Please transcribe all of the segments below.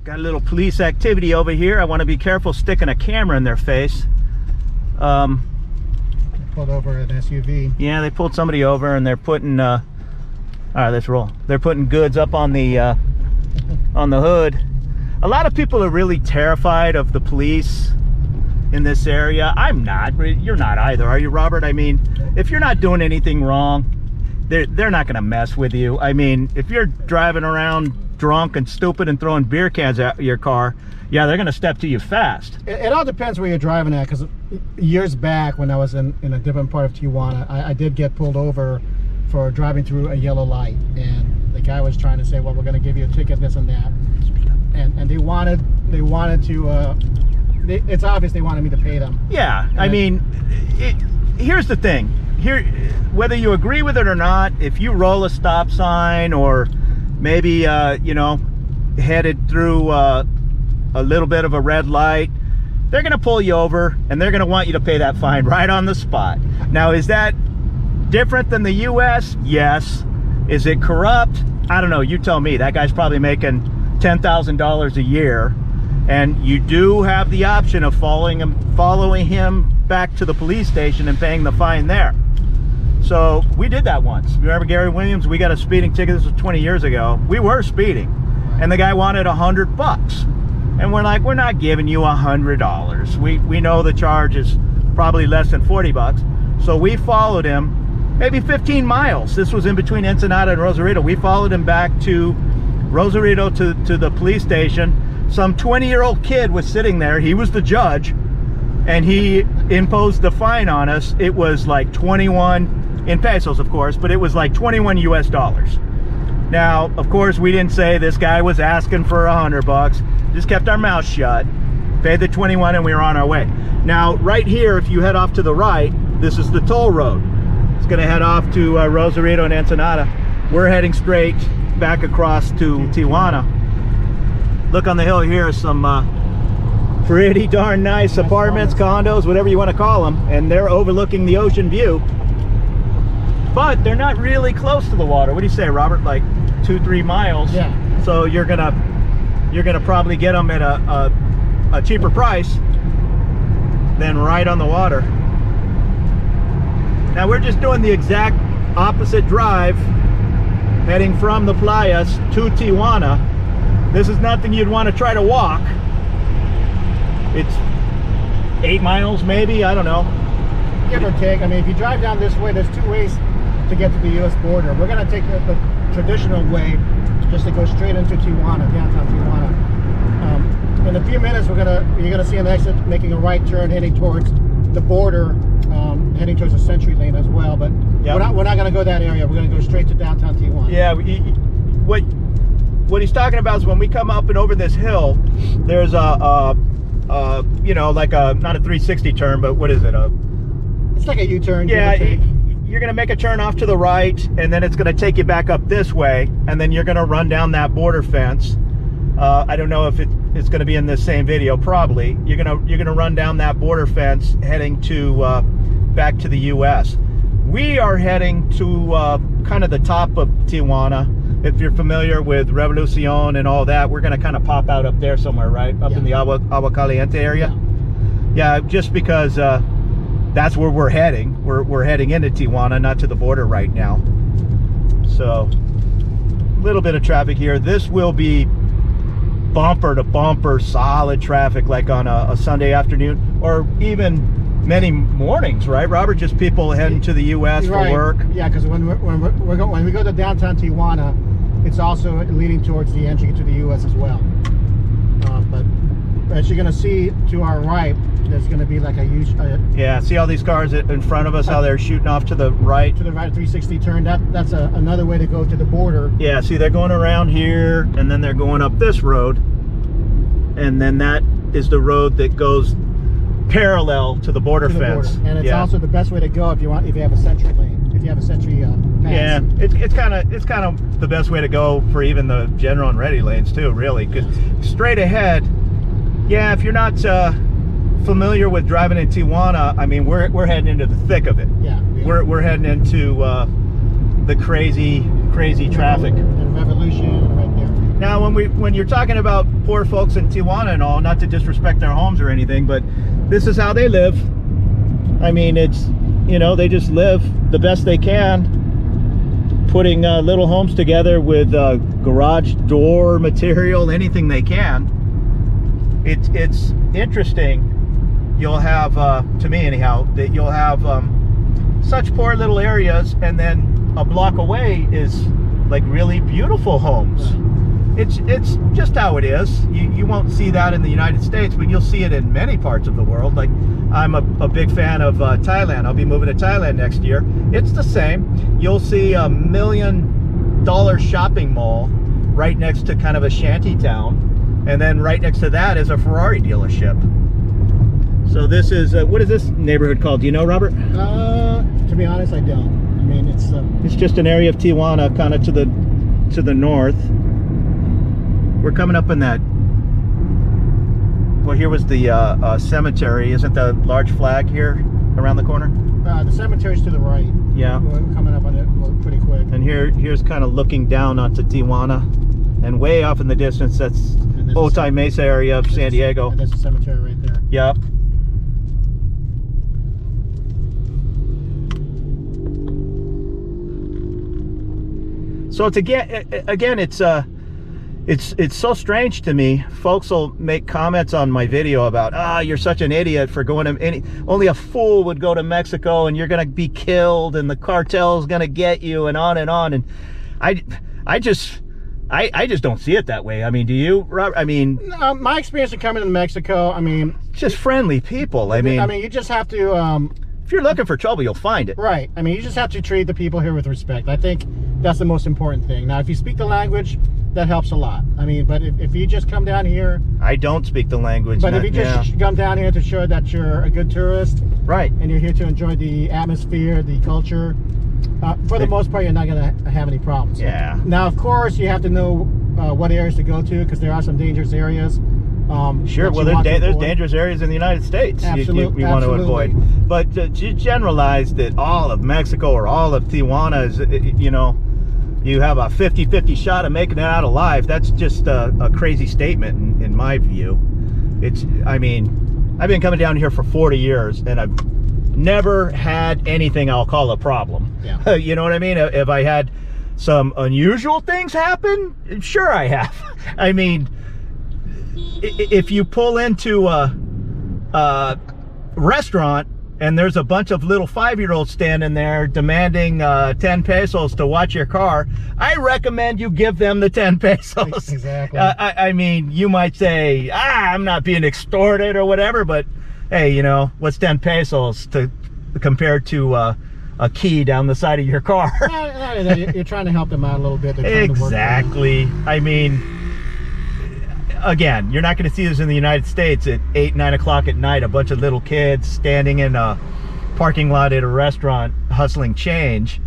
Got a little police activity over here. I want to be careful sticking a camera in their face. Pulled over an SUV. Yeah, they pulled somebody over and they're putting all right, let's roll. They're putting goods up on the hood. A lot of people are really terrified of the police in this area. I'm not. You're not either, are you, Robert? I mean, if you're not doing anything wrong, they're not going to mess with you. I mean, if you're driving around drunk and stupid and throwing beer cans at your car, yeah, they're going to step to you fast. It all depends where you're driving at, because years back when I was in a different part of Tijuana, I did get pulled over for driving through a yellow light, and the guy was trying to say, well, we're going to give you a ticket, this and that. And they wanted to it's obvious they wanted me to pay them. Yeah, I mean, here's the thing. Here, whether you agree with it or not, if you roll a stop sign or maybe you know, headed through a little bit of a red light, they're gonna pull you over and they're gonna want you to pay that fine right on the spot. Now, is that different than the US? Yes. Is it corrupt? I don't know, you tell me. That guy's probably making $10,000 a year, and you do have the option of following him back to the police station and paying the fine there. So we did that once. Remember Gary Williams? We got a speeding ticket. This was 20 years ago. We were speeding, and the guy wanted $100, and we're like, we're not giving you $100. We know the charge is probably less than $40, so we followed him maybe 15 miles. This was in between Ensenada and Rosarito. We followed him back to Rosarito to the police station. Some 20-year-old kid was sitting there. He was the judge, and he imposed the fine on us. It was like 21 in pesos, of course, but it was like 21 US dollars. Now, of course, we didn't say this guy was asking for $100. Just kept our mouth shut, paid the 21, and we were on our way. Now, right here, if you head off to the right, this is the toll road. It's gonna head off to Rosarito and Ensenada. We're heading straight back across to Tijuana. Look on the hill here, some pretty darn nice apartments, condos, whatever you want to call them, and they're overlooking the ocean view. But they're not really close to the water. What do you say, Robert? Like 2-3 miles. Yeah. So you're gonna probably get them at a cheaper price than right on the water. Now we're just doing the exact opposite drive, heading from the playas to Tijuana. This is nothing you'd want to try to walk. It's 8 miles maybe, I don't know. Give or take. I mean, if you drive down this way, there's 2 ways to get to the U.S. border. We're going to take the traditional way, just to go straight into Tijuana, downtown Tijuana. In a few minutes, you're going to see an exit making a right turn heading towards the border, heading towards the Century Lane as well. But yep, we're not going to go that area. We're going to go straight to downtown Tijuana. Yeah. What he's talking about is when we come up and over this hill, there's you know, like not a 360 turn, but what is it? It's like a U-turn. Yeah, you're going to make a turn off to the right, and then it's going to take you back up this way, and then you're going to run down that border fence. I don't know if it's going to be in this same video. Probably. You're going to run down that border fence, heading to back to the U.S. We are heading to kind of the top of Tijuana. If you're familiar with Revolucion and all that, we're going to kind of pop out up there somewhere, right? Up in the Agua Caliente area. Yeah, just because that's where we're heading. We're heading into Tijuana, not to the border right now. So, a little bit of traffic here. This will be bumper to bumper, solid traffic, like on a Sunday afternoon, or even many mornings, right, Robert? Just people heading to the U.S. for work. Yeah, because when we go to downtown Tijuana, it's also leading towards the entry to the U.S. as well. But as you're going to see to our right, there's going to be like a huge... yeah, see all these cars in front of us, how they're shooting off to the right? To the right, 360 turn. That's another way to go to the border. Yeah, see, they're going around here, and then they're going up this road. And then that is the road that goes parallel to the border fence. And it's also the best way to go if you have a Century lane. If you have a Century pass. Yeah, it's kind of the best way to go for even the general and ready lanes too, really, because straight ahead, yeah, if you're not familiar with driving in Tijuana, I mean, we're heading into the thick of it. Yeah, we're heading into the crazy traffic. And Revolution right there. Now, when you're talking about poor folks in Tijuana and all, not to disrespect their homes or anything, but this is how they live. I mean, it's, you know, they just live the best they can, putting little homes together with garage door material, anything they can. It's interesting. You'll have, to me anyhow, that you'll have such poor little areas, and then a block away is like really beautiful homes. It's just how it is. You won't see that in the United States, but you'll see it in many parts of the world. Like, I'm a big fan of Thailand. I'll be moving to Thailand next year. It's the same. You'll see a $1 million shopping mall right next to kind of a shanty town, and then right next to that is a Ferrari dealership. So this is, what is this neighborhood called? Do you know, Robert? To be honest, I don't. I mean, it's just an area of Tijuana, kind of to the north. We're coming up in that. Well, here was the cemetery. Isn't the large flag here around the corner? the cemetery's to the right. Yeah. We're coming up on it pretty quick. And here's kind of looking down onto Tijuana, and way off in the distance, that's Otay Mesa area of San Diego. And there's a cemetery right there. Yep. So it's again, it's so strange to me. Folks will make comments on my video about, you're such an idiot for going to only a fool would go to Mexico, and you're gonna be killed, and the cartel's gonna get you, and on and on. And I just don't see it that way. I mean, do you, Rob? I mean, my experience of coming to Mexico, I mean, just friendly people. I mean, you just have to. If you're looking for trouble, you'll find it. Right. I mean, you just have to treat the people here with respect. I think that's the most important thing. Now, if you speak the language, that helps a lot. I mean, but if you just come down here... I don't speak the language. But if you just come down here to show that you're a good tourist... Right. And you're here to enjoy the atmosphere, the culture, for the most part, you're not going to have any problems. Yeah. Now, of course, you have to know what areas to go to, because there are some dangerous areas. Sure, well, there's dangerous areas in the United States you want to avoid. But to generalize that all of Mexico or all of Tijuana is, you know, you have a 50-50 shot of making it out alive, that's just a crazy statement in my view. I mean, I've been coming down here for 40 years, and I've never had anything I'll call a problem. Yeah. You know what I mean? If I had some unusual things happen, sure I have. I mean, if you pull into a restaurant and there's a bunch of little 5-year-olds standing there demanding 10 pesos to watch your car, I recommend you give them the 10 pesos. Exactly. I mean, you might say, I'm not being extorted or whatever, but hey, you know, what's 10 pesos compared to a key down the side of your car? You're trying to help them out a little bit. Exactly. I mean, again, you're not going to see this in the United States at 8, 9 o'clock at night, a bunch of little kids standing in a parking lot at a restaurant hustling change,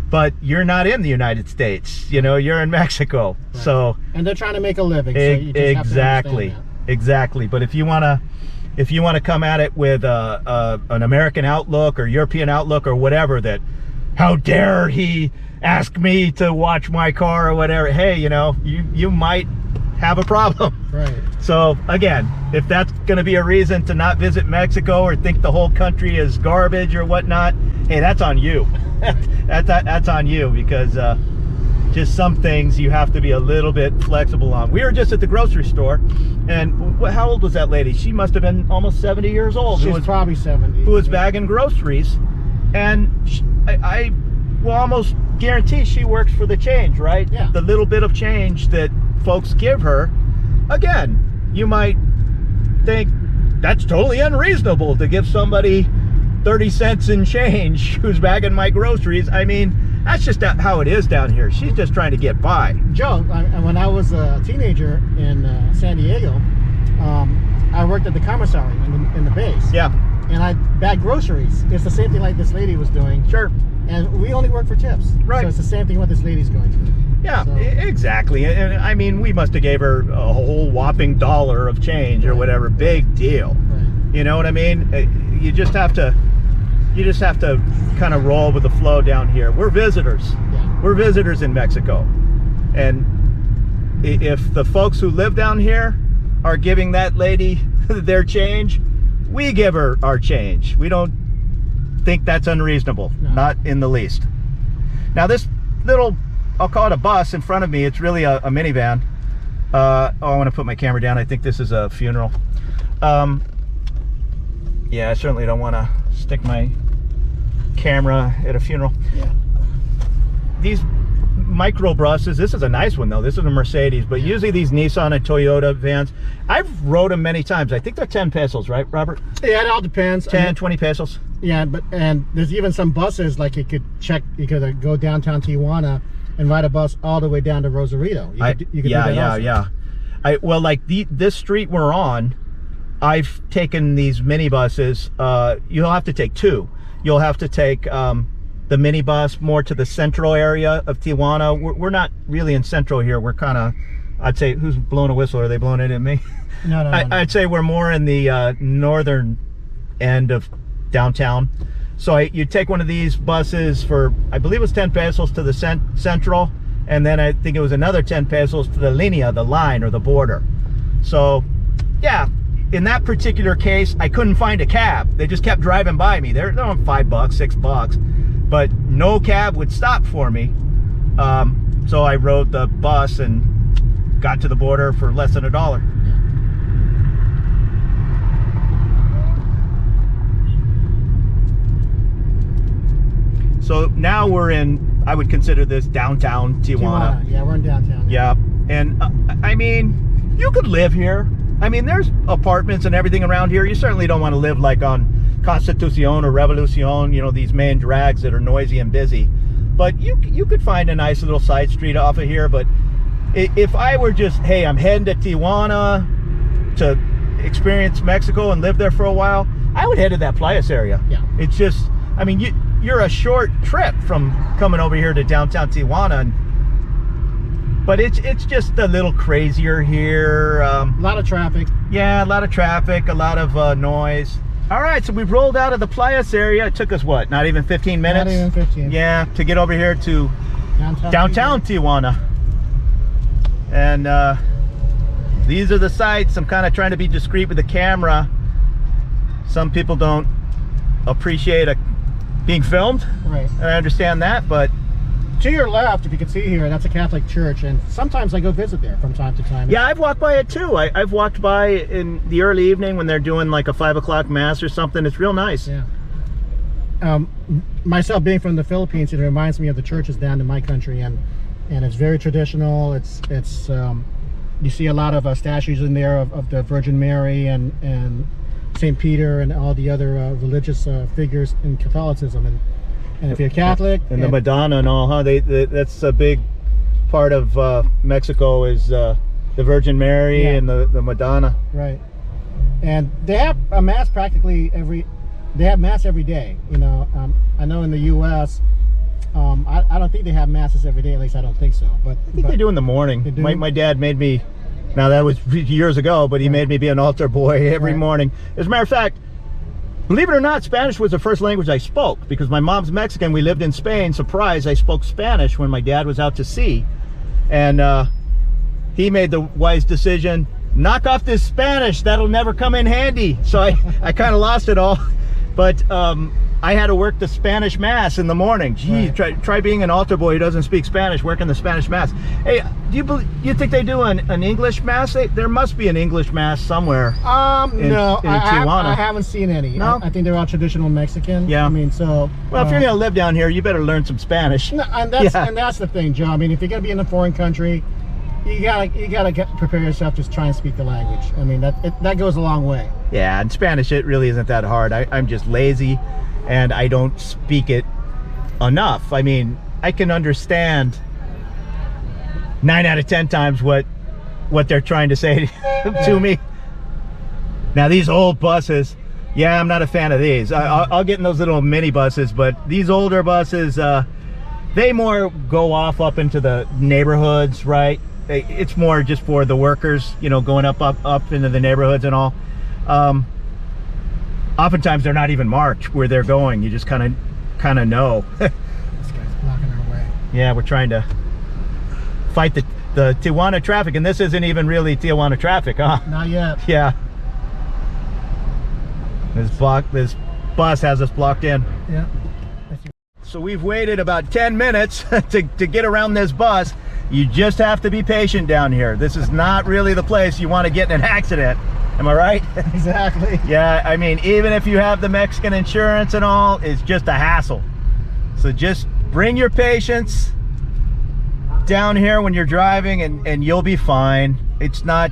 but you're not in the United States, you know, you're in Mexico. Right. So, and they're trying to make a living. So you just exactly, have to understand that. Exactly. But if you want to come at it with an American outlook or European outlook or whatever, that how dare he ask me to watch my car or whatever, hey, you know, you might have a problem. Right. So again, if that's going to be a reason to not visit Mexico or think the whole country is garbage or whatnot, hey, that's on you. that's on you, because just some things you have to be a little bit flexible on. We were just at the grocery store, and how old was that lady? She must have been almost 70 years old. She's probably 70. Who was bagging groceries, and I will almost guarantee she works for the change, right? Yeah. The little bit of change that folks give her. Again, you might think that's totally unreasonable to give somebody 30 cents in change who's bagging my groceries. I mean, that's just how it is down here. She's just trying to get by. Joe, when I was a teenager in San Diego, I worked at the commissary in the base. Yeah. And I bagged groceries. It's the same thing like this lady was doing. Sure. And we only work for tips. Right. So it's the same thing what this lady's going through. Yeah, so. Exactly. And I mean, we must have gave her a whole whopping $1 of change or whatever. Big deal. Right. You know what I mean? You just have to kind of roll with the flow down here. We're visitors. Yeah. We're visitors in Mexico. And if the folks who live down here are giving that lady their change, we give her our change. We don't think that's unreasonable, No. not in the least. Now this little, I'll call it a bus in front of me, it's really a minivan. Oh, I want to put my camera down. I think this is a funeral. Yeah, I certainly don't want to stick my camera at a funeral. Yeah. These micro buses, this is a nice one though. This is a Mercedes, but usually these Nissan and Toyota vans, I've rode them many times. I think they're 10 pesos, right, Robert? Yeah, it all depends. 10, 20 pesos. Yeah, and there's even some buses like you could go downtown Tijuana and ride a bus all the way down to Rosarito. You could do that also. Well, like this street we're on, I've taken these minibuses. You'll have to take two. You'll have to take the minibus more to the central area of Tijuana. We're not really in central here. We're kind of, I'd say, who's blowing a whistle? Are they blowing it at me? No. I'd say we're more in the northern end of downtown. So you take one of these buses for, I believe it was 10 pesos to the central, and then I think it was another 10 pesos to the linea, the line or the border. So yeah, in that particular case, I couldn't find a cab. They just kept driving by me. They're on $5, $6, but no cab would stop for me. So I rode the bus and got to the border for less than $1. So now we're in, I would consider this downtown Tijuana. Yeah, we're in downtown. Yeah, and I mean, you could live here. I mean, there's apartments and everything around here. You certainly don't want to live like on Constitucion or Revolucion, you know, these main drags that are noisy and busy. But you could find a nice little side street off of here. But if I were just, hey, I'm heading to Tijuana to experience Mexico and live there for a while, I would head to that Playas area. Yeah. It's just, I mean, you're a short trip from coming over here to downtown Tijuana, but it's just a little crazier here. A lot of traffic. Yeah, a lot of traffic, a lot of noise. All right, so we've rolled out of the Playas area. It took us what, not even 15 minutes? Not even 15. Yeah, to get over here to downtown Tijuana. And these are the sights. I'm kind of trying to be discreet with the camera. Some people don't appreciate being filmed. Right. And I understand that, but to your left, if you can see here, that's a Catholic church, and sometimes I go visit there from time to time. Yeah, I've walked by it too. I've walked by in the early evening when they're doing like a 5 o'clock mass or something. It's real nice. Yeah. Myself being from the Philippines, it reminds me of the churches down in my country, and it's very traditional. It's you see a lot of statues in there of the Virgin Mary and St. Peter and all the other religious figures in Catholicism, and if you're Catholic and the Madonna and all, huh? That's a big part of Mexico is the Virgin Mary and the Madonna. Right. And they have a mass practically every day. You know, I know in the U.S. I don't think they have masses every day. At least I don't think so. But I think they do in the morning. My dad made me. Now that was years ago, but he made me be an altar boy every morning. As a matter of fact, believe it or not, Spanish was the first language I spoke because my mom's Mexican. We lived in Spain. Surprise, I spoke Spanish when my dad was out to sea. And he made the wise decision, knock off this Spanish, that'll never come in handy. So I kind of lost it all. But I had to work the Spanish Mass in the morning. Gee, try being an altar boy who doesn't speak Spanish, working the Spanish Mass. Hey, do you think they do an English Mass? There must be an English Mass somewhere. No, in Tijuana. I haven't seen any. No? I think they're all traditional Mexican. Yeah. I mean, so. Well, if you're gonna live down here, you better learn some Spanish. No, and that's the thing, Joe. I mean, if you're gonna be in a foreign country, you gotta prepare yourself to try and speak the language. I mean, that goes a long way. Yeah, in Spanish, it really isn't that hard. I'm just lazy, and I don't speak it enough. I mean, I can understand 9 out of 10 times what they're trying to say to me. Now these old buses, yeah, I'm not a fan of these. I'll get in those little mini buses, but these older buses, they more go off up into the neighborhoods, right? It's more just for the workers, you know, going up into the neighborhoods and all. Oftentimes they're not even marked where they're going. You just kind of know. This guy's blocking our way. Yeah, we're trying to fight the Tijuana traffic, and this isn't even really Tijuana traffic, huh? Not yet. Yeah. This bus has us blocked in. Yeah. So we've waited about 10 minutes to get around this bus. You just have to be patient down here. This is not really the place you want to get in an accident. Am I right? Exactly. Yeah, I mean, even if you have the Mexican insurance and all, it's just a hassle. So just bring your patience down here when you're driving, and you'll be fine. It's not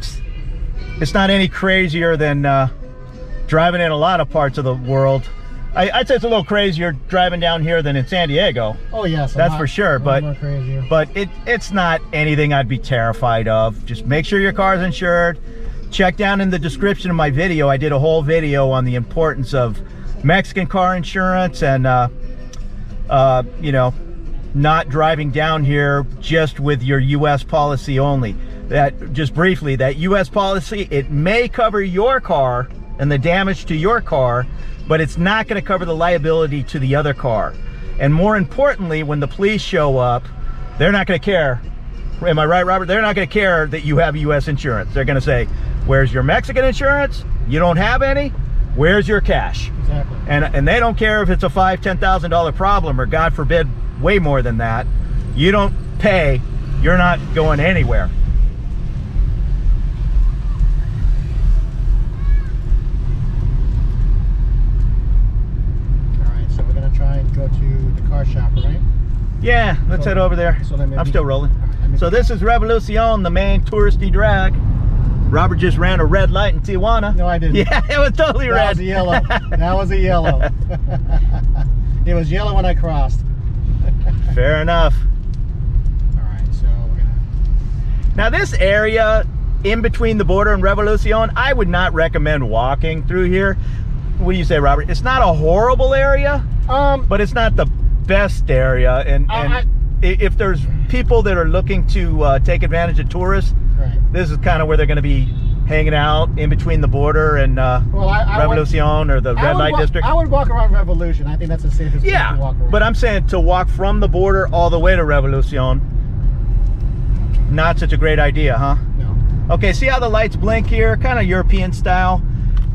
any crazier than driving in a lot of parts of the world. I'd say it's a little crazier driving down here than in San Diego. Oh yes, that's for sure. But it's not anything I'd be terrified of. Just make sure your car's insured. Check down in the description of my video. I did a whole video on the importance of Mexican car insurance and you know, not driving down here just with your U.S. policy only. That, just briefly, that U.S. policy, it may cover your car and the damage to your car, but it's not going to cover the liability to the other car. And more importantly, when the police show up, they're not going to care. Am I right, Robert? They're not going to care that you have U.S. insurance. They're going to say, where's your Mexican insurance? You don't have any? Where's your cash? Exactly. And they don't care if it's a $5,000, $10,000 problem, or God forbid, way more than that. You don't pay, you're not going anywhere. Try and go to the car shop, right? Yeah, let's head over there. So I'm still rolling. So this is Revolucion, the main touristy drag. Robert just ran a red light in Tijuana. No, I didn't. Yeah, it was totally red. That was a yellow. That was a yellow. It was yellow when I crossed. Fair enough. All right, so we're gonna... Now this area in between the border and Revolucion, I would not recommend walking through here. What do you say, Robert? It's not a horrible area, but it's not the best area. And if there's people that are looking to take advantage of tourists, right, this is kind of where they're going to be hanging out, in between the border and Revolucion or the red light district. I would walk around Revolution. I think that's the safest place to walk around. But I'm saying to walk from the border all the way to Revolucion, not such a great idea, huh? No. Okay, see how the lights blink here? Kind of European style.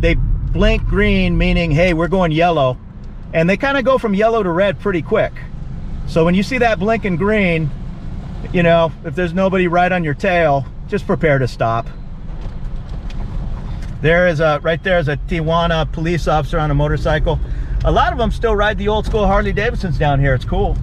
They blink green, meaning, hey, we're going yellow. And they kind of go from yellow to red pretty quick. So when you see that blinking green, you know, if there's nobody right on your tail, just prepare to stop. There is right there is a Tijuana police officer on a motorcycle. A lot of them still ride the old school Harley Davidsons down here. It's cool.